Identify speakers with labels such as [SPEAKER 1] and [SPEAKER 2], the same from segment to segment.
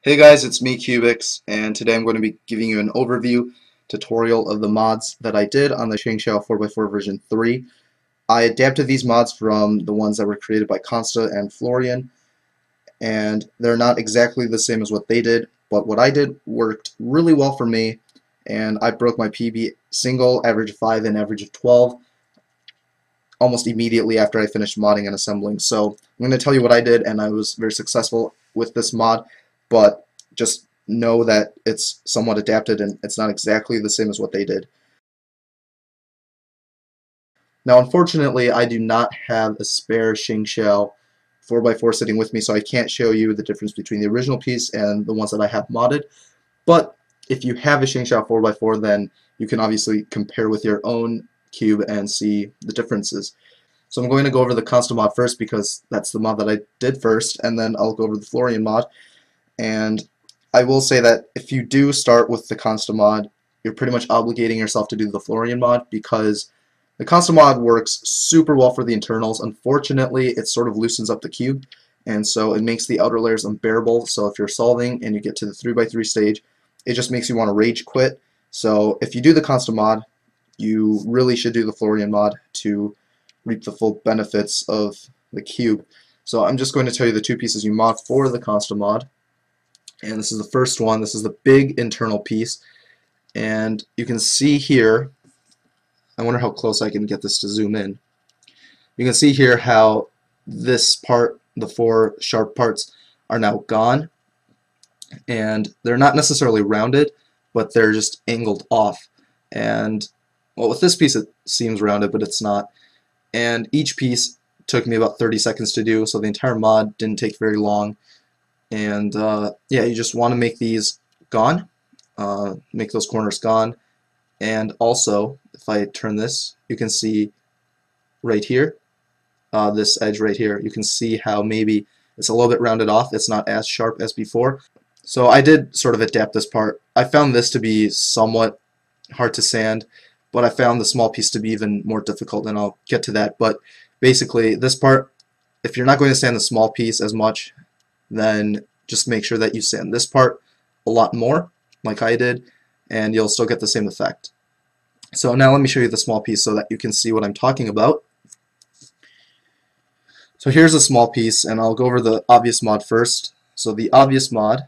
[SPEAKER 1] Hey guys, it's me, cyoubx, and today I'm going to be giving you an overview tutorial of the mods that I did on the ShengShou 4x4 version 3. I adapted these mods from the ones that were created by Konsta and Florian, and they're not exactly the same as what they did, but what I did worked really well for me, and I broke my PB single, average of 5, and average of 12 almost immediately after I finished modding and assembling. So I'm going to tell you what I did, and I was very successful with this mod, but just know that it's somewhat adapted and it's not exactly the same as what they did. Now, unfortunately, I do not have a spare ShengShou 4x4 sitting with me, so I can't show you the difference between the original piece and the ones that I have modded. But if you have a ShengShou 4x4, then you can obviously compare with your own cube and see the differences. So I'm going to go over the Konsta mod first because that's the mod that I did first, and then I'll go over the Florian mod. And I will say that if you do start with the Konsta mod, you're pretty much obligating yourself to do the Florian mod because the Konsta mod works super well for the internals. Unfortunately, it sort of loosens up the cube, and so it makes the outer layers unbearable. So if you're solving and you get to the 3x3 stage, it just makes you want to rage quit. So if you do the Konsta mod, you really should do the Florian mod to reap the full benefits of the cube. So I'm just going to tell you the two pieces you mod for the Konsta mod. And this is the first one. This is the big internal piece, and you can see here, I wonder how close I can get this to zoom in. You can see here how this part, the four sharp parts, are now gone, and they're not necessarily rounded, but they're just angled off. And well, with this piece it seems rounded, but it's not. And each piece took me about 30 seconds to do, so the entire mod didn't take very long. And yeah, you just want to make these gone, make those corners gone. And also, if I turn this, you can see right here, this edge right here, you can see how maybe it's a little bit rounded off. It's not as sharp as before. So I did sort of adapt this part. I found this to be somewhat hard to sand, but I found the small piece to be even more difficult, and I'll get to that. But basically, this part, if you're not going to sand the small piece as much, then just make sure that you sand this part a lot more, like I did, and you'll still get the same effect. So now let me show you the small piece so that you can see what I'm talking about. So here's a small piece, and I'll go over the obvious mod first. So the obvious mod,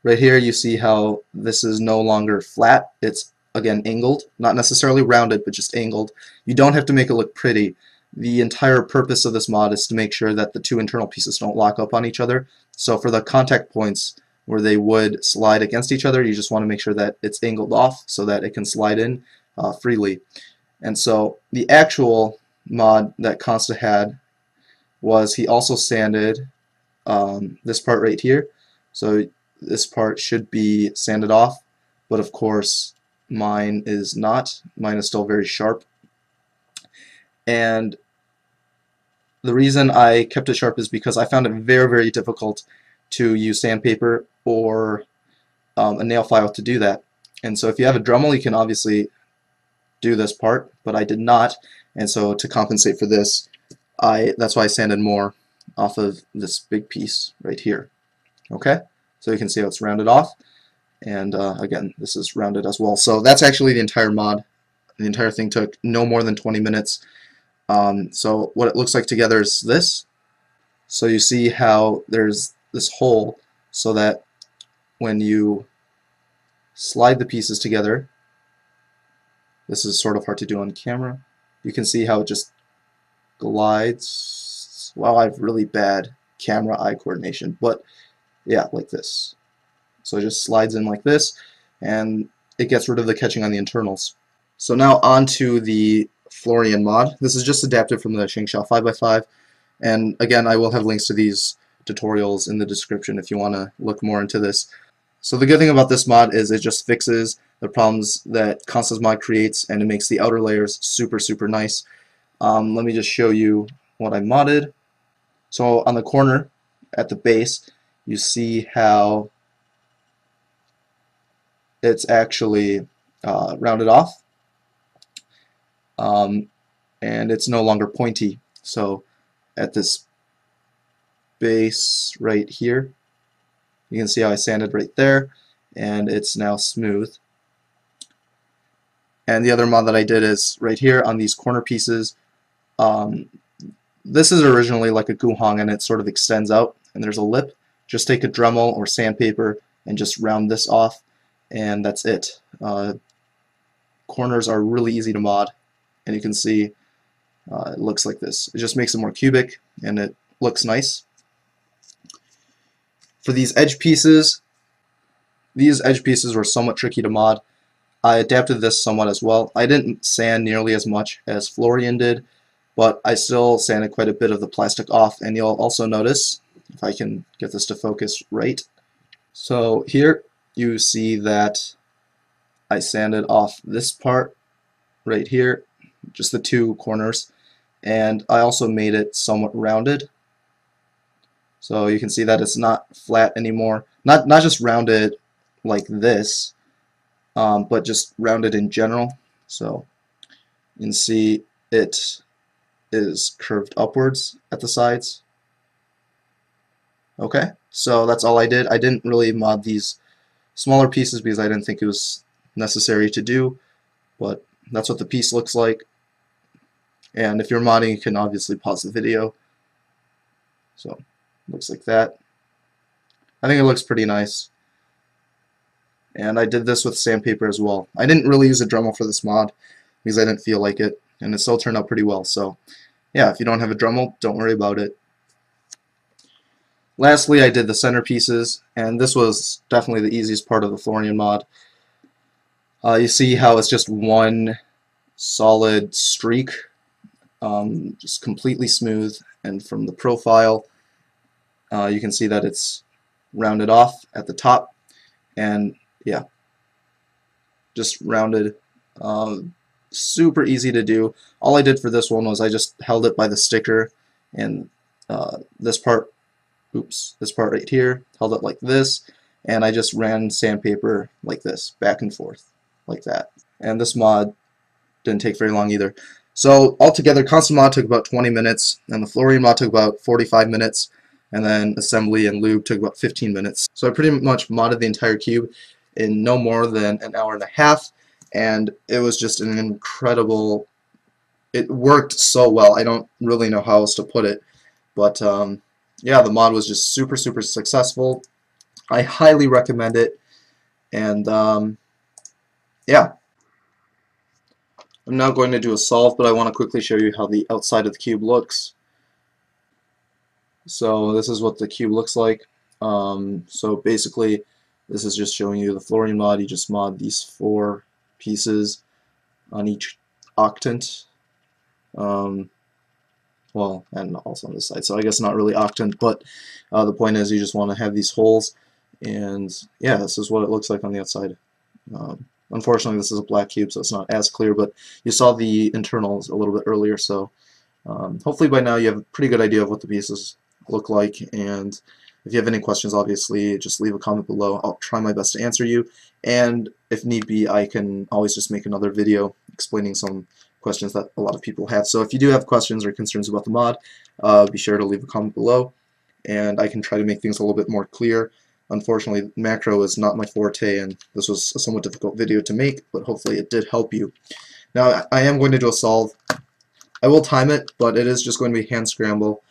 [SPEAKER 1] right here you see how this is no longer flat, it's again angled, not necessarily rounded, but just angled. You don't have to make it look pretty. The entire purpose of this mod is to make sure that the two internal pieces don't lock up on each other. So for the contact points where they would slide against each other, you just want to make sure that it's angled off so that it can slide in freely. And so the actual mod that Konsta had was he also sanded this part right here. So this part should be sanded off, but of course mine is not. Mine is still very sharp. And the reason I kept it sharp is because I found it very, very difficult to use sandpaper or a nail file to do that. And so if you have a dremel, you can obviously do this part, but I did not. And so to compensate for this, that's why I sanded more off of this big piece right here. Okay, so you can see how it's rounded off, and again, this is rounded as well. So that's actually the entire mod. The entire thing took no more than 20 minutes. So what it looks like together is this. So you see how there's this hole so that when you slide the pieces together, this is sort of hard to do on camera, you can see how it just glides. Wow, I have really bad camera eye coordination, but yeah, like this. So it just slides in like this, and it gets rid of the catching on the internals. So now on to the Florian mod. This is just adapted from the ShengShou 5x5, and again I will have links to these tutorials in the description if you want to look more into this. So the good thing about this mod is it just fixes the problems that Konsta's mod creates, and it makes the outer layers super, super nice. Let me just show you what I modded. So on the corner at the base, you see how it's actually rounded off. And it's no longer pointy. So at this base right here, You can see how I sanded right there, and it's now smooth. And the other mod that I did is right here on these corner pieces. This is originally like a guhong, and it sort of extends out, and there's a lip. Just take a dremel or sandpaper and just round this off, and that's it. Corners are really easy to mod, and you can see it looks like this. It just makes it more cubic, and it looks nice. For these edge pieces were somewhat tricky to mod. I adapted this somewhat as well. I didn't sand nearly as much as Florian did, but I still sanded quite a bit of the plastic off, and you'll also notice, if I can get this to focus right, so here you see that I sanded off this part right here, just the two corners, and I also made it somewhat rounded. So you can see that it's not flat anymore. Not just rounded like this, but just rounded in general. So you can see it is curved upwards at the sides. Okay, so that's all I did. I didn't really mod these smaller pieces because I didn't think it was necessary to do, but that's what the piece looks like. And if you're modding, you can obviously pause the video. So looks like that. I think it looks pretty nice. And I did this with sandpaper as well. I didn't really use a Dremel for this mod because I didn't feel like it, and it still turned out pretty well. So yeah, if you don't have a Dremel, don't worry about it. Lastly, I did the centerpieces, and this was definitely the easiest part of the Florian mod. You see how it's just one solid streak, just completely smooth, and from the profile you can see that it's rounded off at the top, and yeah, just rounded. Super easy to do. All I did for this one was I just held it by the sticker, and this part right here, held it like this, and I just ran sandpaper like this, back and forth, like that. And this mod didn't take very long either. So altogether, Konsta mod took about 20 minutes, and the Florian mod took about 45 minutes, and then assembly and lube took about 15 minutes. So I pretty much modded the entire cube in no more than an hour and a half, and it was just an incredible, it worked so well. I don't really know how else to put it, but yeah, the mod was just super successful. I highly recommend it, and yeah. I'm now going to do a solve, but I want to quickly show you how the outside of the cube looks. So this is what the cube looks like. So basically, this is just showing you the Florian mod. You just mod these 4 pieces on each octant. Well, and also on this side. So I guess not really octant, but the point is you just want to have these holes, and yeah, this is what it looks like on the outside. Unfortunately, this is a black cube, so it's not as clear, but you saw the internals a little bit earlier, so hopefully by now you have a pretty good idea of what the pieces look like, and if you have any questions, obviously, just leave a comment below. I'll try my best to answer you, and if need be, I can always just make another video explaining some questions that a lot of people have. So if you do have questions or concerns about the mod, be sure to leave a comment below, and I can try to make things a little bit more clear. Unfortunately, macro is not my forte, and this was a somewhat difficult video to make, but hopefully it did help you. Now, I am going to do a solve. I will time it, but it is just going to be hand scramble.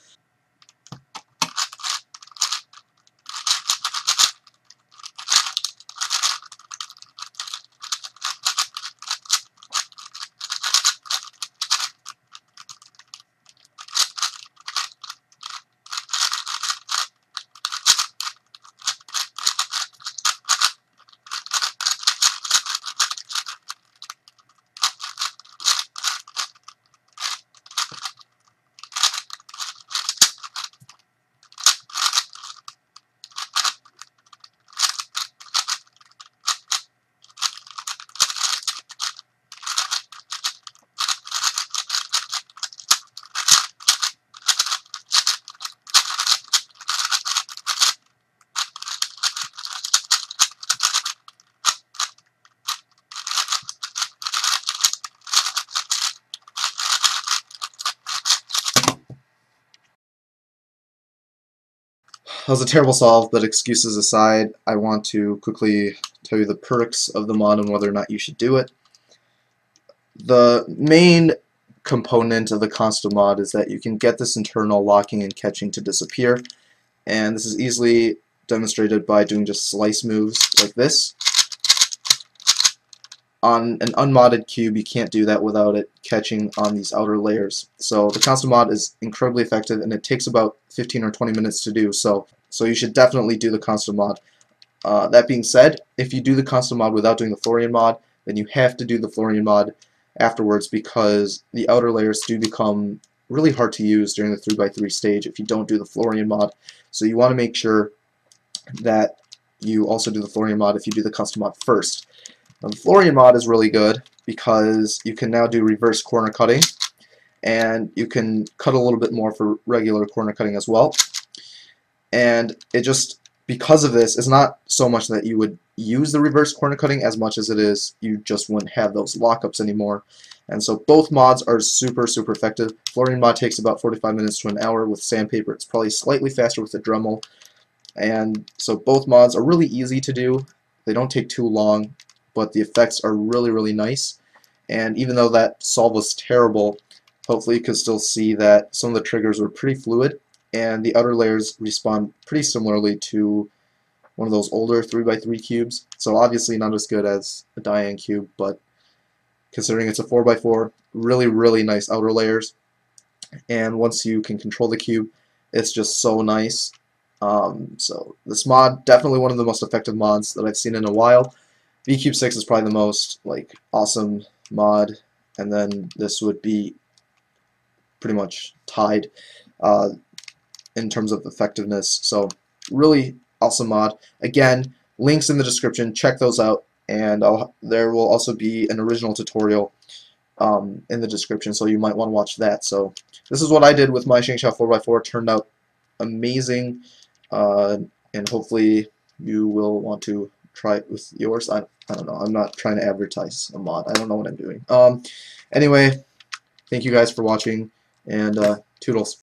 [SPEAKER 1] was a terrible solve, but excuses aside, I want to quickly tell you the perks of the mod and whether or not you should do it. The main component of the Konsta mod is that you can get this internal locking and catching to disappear, and this is easily demonstrated by doing just slice moves like this. On an unmodded cube, you can't do that without it catching on these outer layers. So the Konsta mod is incredibly effective, and it takes about 15 or 20 minutes to do, so you should definitely do the Konsta mod. That being said, if you do the Konsta mod without doing the Florian mod, then you have to do the Florian mod afterwards, because the outer layers do become really hard to use during the 3x3 stage if you don't do the Florian mod. So you want to make sure that you also do the Florian mod if you do the custom mod first. Now, the Florian mod is really good because you can now do reverse corner cutting, and you can cut a little bit more for regular corner cutting as well. And it just, because of this, it's not so much that you would use the reverse corner cutting as much as it is you just wouldn't have those lockups anymore. And so both mods are super effective. Florian mod takes about 45 minutes to an hour. With sandpaper, it's probably slightly faster with the dremel. And so both mods are really easy to do. They don't take too long, but the effects are really nice. And even though that solve was terrible, hopefully you can still see that some of the triggers were pretty fluid, and the outer layers respond pretty similarly to one of those older 3x3 cubes. So obviously not as good as a Diane cube, but considering it's a 4x4, really nice outer layers. And once you can control the cube, it's just so nice. So this mod, definitely one of the most effective mods that I've seen in a while. cyoubx is probably the most awesome mod, and then this would be pretty much tied in terms of effectiveness. So really awesome mod. Again, links in the description, check those out, and there will also be an original tutorial in the description, so you might want to watch that. So this is what I did with my ShengShou 4x4. Turned out amazing, and hopefully you will want to try it with yours. I don't know, I'm not trying to advertise a mod, I don't know what I'm doing. Anyway, thank you guys for watching, and toodles.